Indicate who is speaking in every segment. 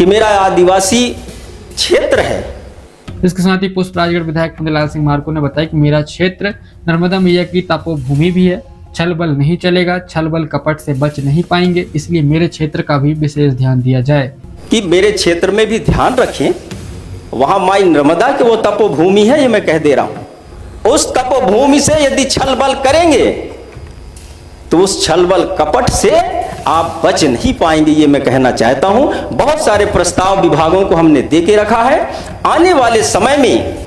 Speaker 1: कि मेरा आदिवासी क्षेत्र है।
Speaker 2: इसके साथ ही पुष्प राजगढ़ विधायक फंदेलाल सिंह मार्को ने बताया कि मेरा क्षेत्र नर्मदा मैया की तपोभूमि भी है, छल बल नहीं चलेगा, छल बल कपट से बच नहीं पाएंगे, इसलिए मेरे क्षेत्र का भी विशेष ध्यान दिया जाए
Speaker 1: कि मेरे क्षेत्र में भी ध्यान रखें, वहां माई नर्मदा के वो तपोभूमि है, ये मैं कह दे रहा हूं। उस तपोभूमि से यदि छल बल करेंगे तो उस छल बल कपट से आप बच नहीं पाएंगे, ये मैं कहना चाहता हूं। बहुत सारे प्रस्ताव विभागों को हमने दे के रखा है। आने वाले समय में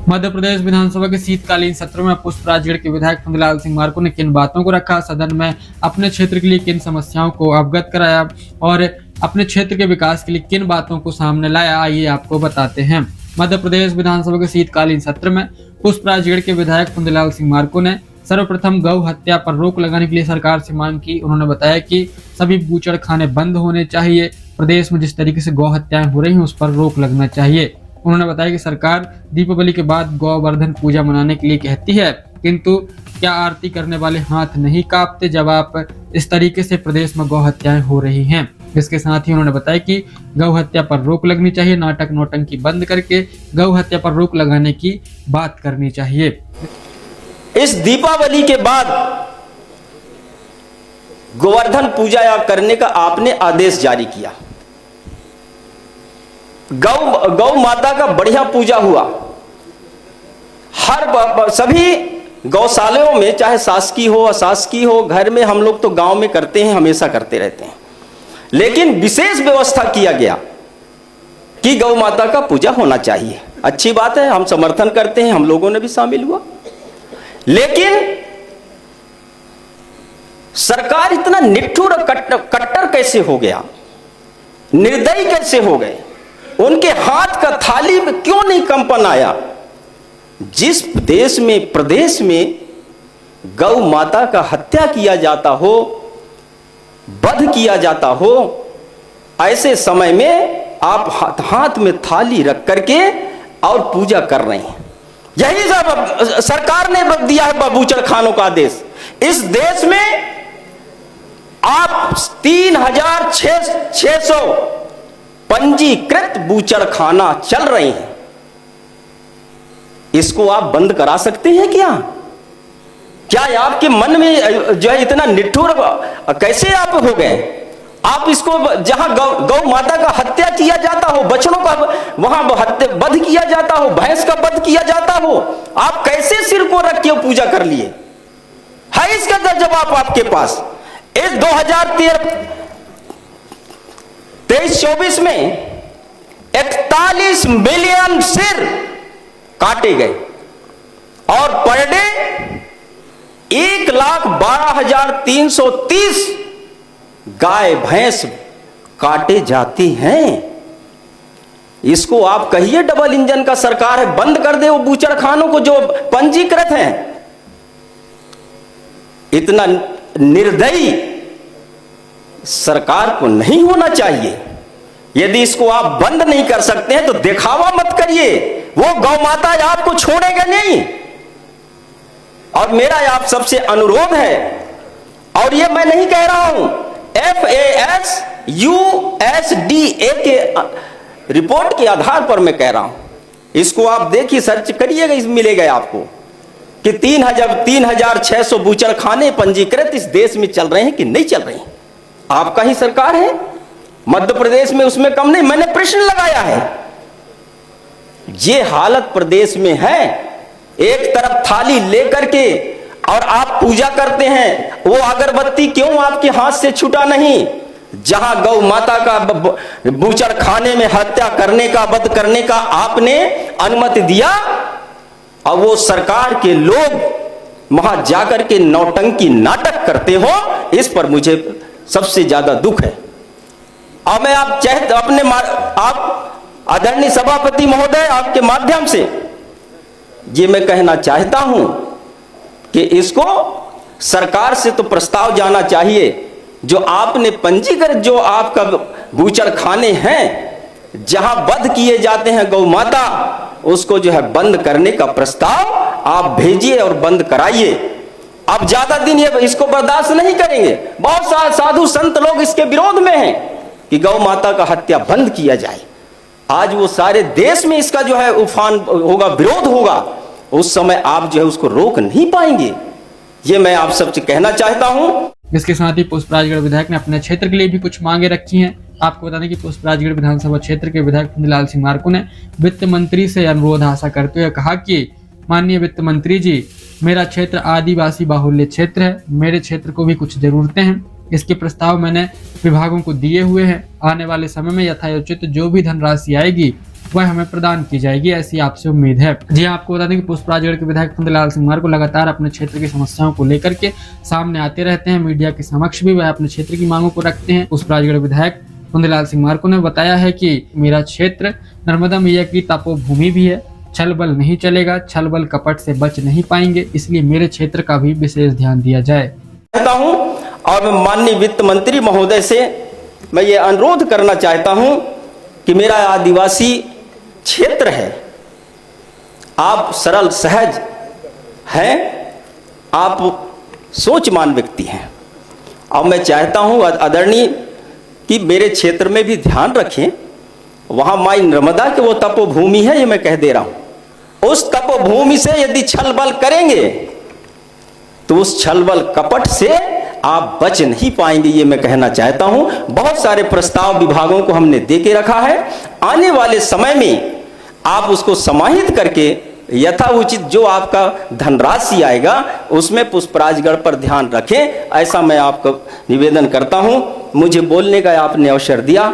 Speaker 2: मध्य प्रदेश विधानसभा के शीतकालीन सत्र में पुष्प राजगढ़ के विधायक फंदेलाल सिंह मार्को ने किन बातों को रखा, सदन में अपने क्षेत्र के लिए किन समस्याओं को अवगत कराया और अपने क्षेत्र के विकास के लिए किन बातों को सामने लाया, आइए आपको बताते हैं। मध्य प्रदेश विधानसभा के शीतकालीन सत्र में पुष्प राजगढ़ के विधायक फंदेलाल सिंह मार्को ने सर्वप्रथम गौ हत्या पर रोक लगाने के लिए सरकार से मांग की। उन्होंने बताया कि सभी बूचड़खाने बंद होने चाहिए, प्रदेश में जिस तरीके से गौ हत्याएं हो रही हैं उस पर रोक लगना चाहिए। उन्होंने बताया कि सरकार दीपावली के बाद गोवर्धन पूजा मनाने के लिए कहती है, किंतु क्या आरती करने वाले हाथ नहीं कांपते जब आप इस तरीके से प्रदेश में गौ हत्याएं हो रही हैं। इसके साथ ही उन्होंने बताया कि गौ हत्या पर रोक लगनी चाहिए, नाटक नौटंकी बंद करके गौ हत्या पर रोक लगाने की बात करनी चाहिए।
Speaker 1: इस दीपावली के बाद गोवर्धन पूजा करने का आपने आदेश जारी किया, गौ माता का बढ़िया पूजा हुआ। सभी गौशालाओं में, चाहे शासकीय हो अशासकीय हो, घर में हम लोग तो गांव में करते हैं, हमेशा करते रहते हैं, लेकिन विशेष व्यवस्था किया गया कि गौ माता का पूजा होना चाहिए। अच्छी बात है, हम समर्थन करते हैं, हम लोगों ने भी शामिल हुआ। लेकिन सरकार इतना निष्ठुर और कट्टर कैसे हो गया, निर्दयी कैसे हो गए? उनके हाथ का थाली में क्यों नहीं कंपन आया? जिस देश में, प्रदेश में गौ माता का हत्या किया जाता हो, वध किया जाता हो, ऐसे समय में आप हाथ में थाली रख करके और पूजा कर रहे हैं। यही सब सरकार ने दिया है बूचड़खानों का आदेश। इस देश में आप 3600 पंजीकृत बूचड़खाना चल रहे हैं, इसको आप बंद करा सकते हैं क्या? क्या आपके मन में जो है इतना निठुर कैसे आप हो गए? आप इसको, जहां गौ माता का हत्या किया जाता हो, बछड़ों का वहां वध किया जाता हो, भैंस का वध किया जाता हो, आप कैसे सिर को रख के पूजा कर लिए? है इसका जवाब आपके पास? इस 2023-24 में 41 मिलियन सिर काटे गए और पर डे 1,12,330 गाय भैंस काटे जाती हैं। इसको आप कहिए डबल इंजन का सरकार है, बंद कर दे वो बूचड़खानों को जो पंजीकृत हैं। इतना निर्दयी सरकार को नहीं होना चाहिए। यदि इसको आप बंद नहीं कर सकते हैं तो दिखावा मत करिए, वो गौ माता आपको छोड़ेगा नहीं। और मेरा आप सबसे अनुरोध है, और ये मैं नहीं कह रहा हूं, FASUSDA के रिपोर्ट के आधार पर मैं कह रहा हूं, इसको आप देखिए, सर्च करिएगा, इस मिलेगा आपको कि 3600 बूचड़खाने पंजीकृत इस देश में चल रहे हैं कि नहीं चल रहे हैं। आपका ही सरकार है, मध्य प्रदेश में उसमें कम नहीं। मैंने प्रश्न लगाया है, ये हालत प्रदेश में है। एक तरफ थाली लेकर के और आप पूजा करते हैं, वो अगरबत्ती क्यों आपके हाथ से छूटा नहीं? जहां गौ माता का बूचड़खाने में हत्या करने का, वध करने का आपने अनुमति दिया, और वो सरकार के लोग वहां जाकर के नौटंकी नाटक करते हो, इस पर मुझे सबसे ज्यादा दुख है। और मैं आप आदरणीय सभापति महोदय, आपके माध्यम से ये मैं कहना चाहता हूं कि इसको सरकार से तो प्रस्ताव जाना चाहिए, जो आपने पंजीकृत, जो आपका बूचड़खाने हैं जहां वध किए जाते हैं गौ माता, उसको जो है बंद करने का प्रस्ताव आप भेजिए और बंद कराइए। अब ज्यादा दिन ये इसको बर्दाश्त नहीं करेंगे। बहुत साधु संत लोग इसके विरोध में हैं कि गौ माता का हत्या बंद किया जाए। आज वो सारे देश में इसका जो है उफान होगा, विरोध होगा, उस समय आप जो है उसको रोक नहीं पाएंगे। ये मैं आप सबसे कहना चाहता हूं।
Speaker 2: इसके साथ ही पुष्पराजगढ़ विधायक ने अपने क्षेत्र के लिए भी कुछ मांगे रखी हैं। आपको बता दें कि पुष्पराजगढ़ विधानसभा क्षेत्र के विधायक फुंदीलाल सिंह मार्को ने वित्त मंत्री से अनुरोध आशा करते हुए कहा कि माननीय वित्त मंत्री जी, मेरा क्षेत्र आदिवासी बाहुल्य क्षेत्र है, मेरे क्षेत्र को भी कुछ जरूरतें हैं। इसके प्रस्ताव मैंने विभागों को दिए हुए हैं। आने वाले समय में यथायोचित जो भी धनराशि आएगी वह हमें प्रदान की जाएगी, ऐसी आपसे उम्मीद है। जी आपको बता दें कि पुष्पराजगढ़ के विधायक फुंदीलाल सिंह मार्को लगातार अपने क्षेत्र की समस्याओं को लेकर के सामने आते रहते हैं। मीडिया के समक्ष भी वह अपने क्षेत्र की मांगों को रखते हैं। पुष्पराजगढ़ विधायक फुंदीलाल सिंह मार्को ने बताया है कि मेरा क्षेत्र नर्मदा मैया की तपोभूमि भी है, छल बल नहीं चलेगा, छल बल कपट से बच नहीं पाएंगे, इसलिए मेरे क्षेत्र का भी विशेष ध्यान दिया जाए।
Speaker 1: चाहता हूं और मैं माननीय वित्त मंत्री महोदय से मैं ये अनुरोध करना चाहता हूं कि मेरा आदिवासी क्षेत्र है, आप सरल सहज हैं, आप सोचमान व्यक्ति हैं, और मैं चाहता हूं आदरणीय कि मेरे क्षेत्र में भी ध्यान रखें। वहां माई नर्मदा की वो तपोभूमि है, ये मैं कह दे रहा हूं। उस तपोभूमि से यदि छल बल करेंगे तो उस छल बल कपट से आप बच नहीं पाएंगे, ये मैं कहना चाहता हूं। बहुत सारे प्रस्ताव विभागों को हमने दे के रखा है। आने वाले समय में आप उसको समाहित करके यथाउचित जो आपका धनराशि आएगा उसमें पुष्पराजगढ़ पर ध्यान रखें, ऐसा मैं आपको निवेदन करता हूं। मुझे बोलने का आपने अवसर दिया,